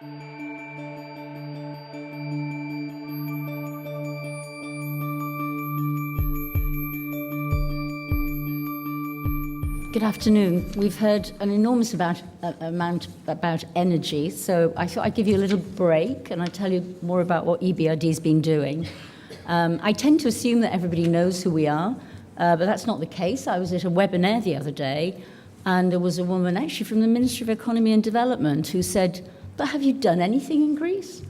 Good afternoon. We've heard an enormous amount about energy, so I thought I'd give you a little break and I'll tell you more about what EBRD's been doing. I tend to assume that everybody knows who we are, but that's not the case. I was at a webinar the other day, and there was a woman actually from the Ministry of Economy and Development who said, "But have you done anything in Greece?"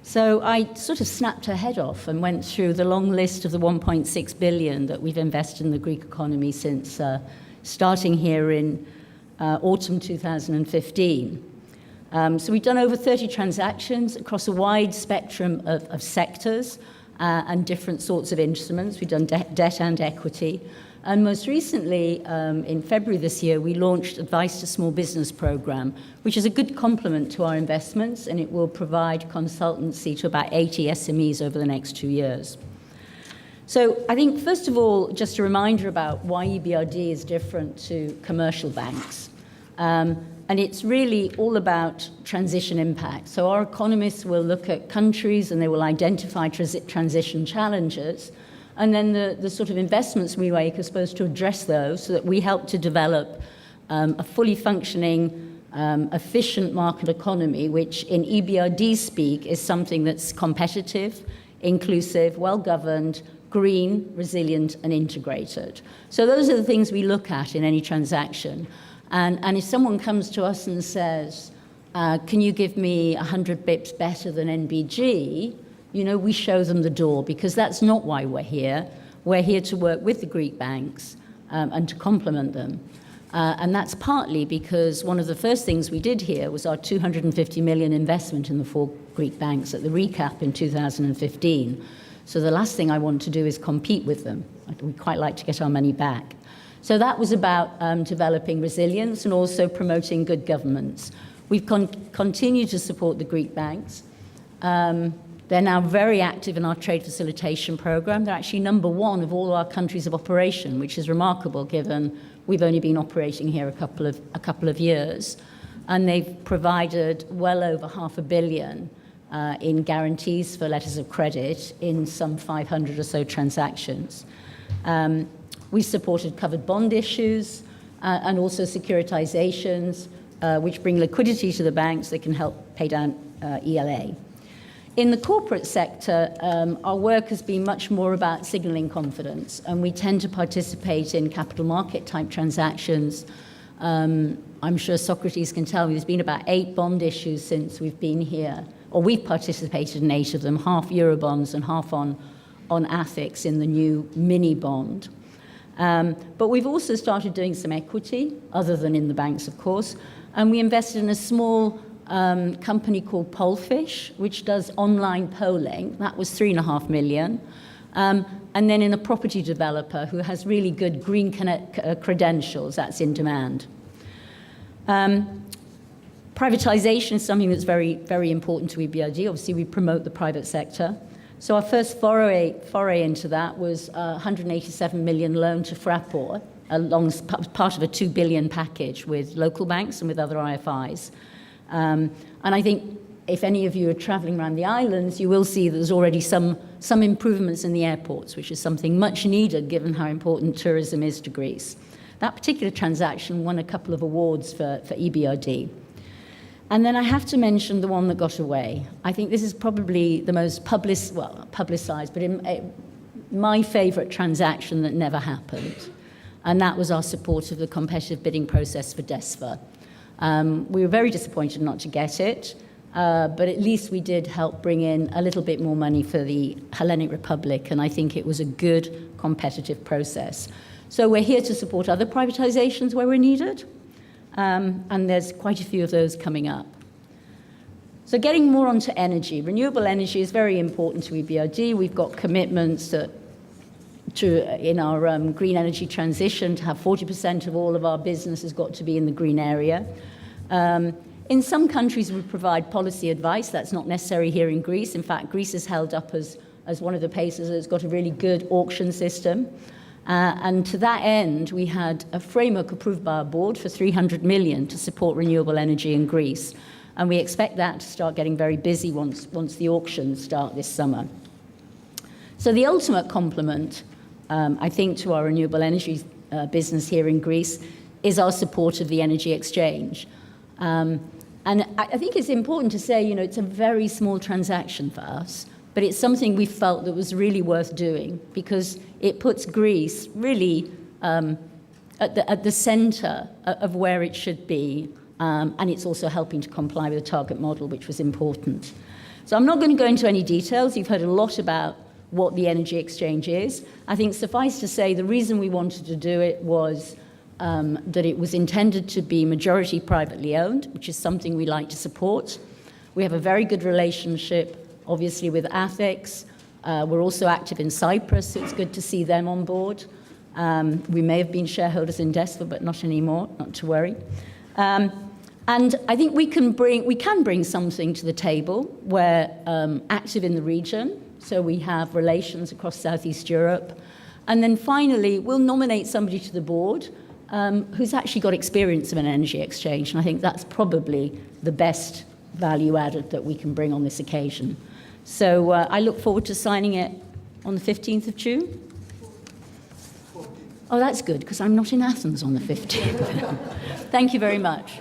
So I sort of snapped her head off and went through the long list of the 1.6 billion that we've invested in the Greek economy since starting here in autumn 2015. So we've done over 30 transactions across a wide spectrum of sectors and different sorts of instruments. We've done debt and equity. And most recently, in February this year, we launched Advice to Small Business Programme, which is a good complement to our investments, and it will provide consultancy to about 80 SMEs over the next 2 years. So I think, first of all, just a reminder about why EBRD is different to commercial banks. And it's really all about transition impact. So our economists will look at countries and they will identify transition challenges. And then the sort of investments we make are supposed to address those so that we help to develop a fully functioning, efficient market economy, which in EBRD speak is something that's competitive, inclusive, well-governed, green, resilient, and integrated. So those are the things we look at in any transaction. And if someone comes to us and says, can you give me 100 bips better than NBG, you know, we show them the door, because that's not why we're here. We're here to work with the Greek banks and to complement them. And that's partly because one of the first things we did here was our 250 million investment in the 4 Greek banks at the recap in 2015. So the last thing I want to do is compete with them. We'd quite like to get our money back. So that was about developing resilience and also promoting good governance. We've continued to support the Greek banks. They're now very active in our trade facilitation program. They're actually #1 of all our countries of operation, which is remarkable given we've only been operating here a couple of years. And they've provided well over £500 million in guarantees for letters of credit in some 500 or so transactions. We supported covered bond issues and also securitizations, which bring liquidity to the banks that can help pay down ELA. In the corporate sector, our work has been much more about signaling confidence, and we tend to participate in capital market type transactions. I'm sure Socrates can tell me there's been about 8 bond issues since we've been here, or we've participated in 8 of them, half Eurobonds and half on ATHICS in the new mini bond. But we've also started doing some equity, other than in the banks, of course, and we invested in a small company called Polfish, which does online polling. That was £3.5 million. And then in a property developer who has really good green credentials, that's in demand. Privatization is something that's very, very important to EBRD. Obviously, we promote the private sector. So our first foray into that was a 187 million loan to Fraport, part of a 2 billion package with local banks and with other IFIs. And I think if any of you are traveling around the islands, you will see there's already some improvements in the airports, which is something much needed given how important tourism is to Greece. That particular transaction won a couple of awards for EBRD. And then I have to mention the one that got away. I think this is probably the most publicized, but my favorite transaction that never happened. And that was our support of the competitive bidding process for DESFA. We were very disappointed not to get it, but at least we did help bring in a little bit more money for the Hellenic Republic, and I think it was a good competitive process. So we're here to support other privatizations where we're needed, and there's quite a few of those coming up. So getting more onto energy. Renewable energy is very important to EBRD. We've got commitments in our green energy transition to have 40% of all of our business has got to be in the green area. In some countries, we provide policy advice. That's not necessary here in Greece. In fact, Greece is held up as one of the places that's got a really good auction system. And to that end, we had a framework approved by our board for 300 million to support renewable energy in Greece. And we expect that to start getting very busy once the auctions start this summer. So the ultimate complement, I think, to our renewable energy business here in Greece is our support of the energy exchange. And I think it's important to say, it's a very small transaction for us, but it's something we felt that was really worth doing because it puts Greece really at the centre of where it should be, and it's also helping to comply with the target model, which was important. So I'm not going to go into any details. You've heard a lot about what the energy exchange is. I think suffice to say the reason we wanted to do it was that it was intended to be majority privately owned, which is something we like to support. We have a very good relationship, obviously, with Athens. We're also active in Cyprus, so it's good to see them on board. We may have been shareholders in DESFA, but not anymore, not to worry. And I think we can bring something to the table. We're active in the region, so we have relations across Southeast Europe. And then finally, we'll nominate somebody to the board who's actually got experience of an energy exchange. And I think that's probably the best value added that we can bring on this occasion. So I look forward to signing it on the 15th of June. Oh, that's good, because I'm not in Athens on the 15th. Thank you very much.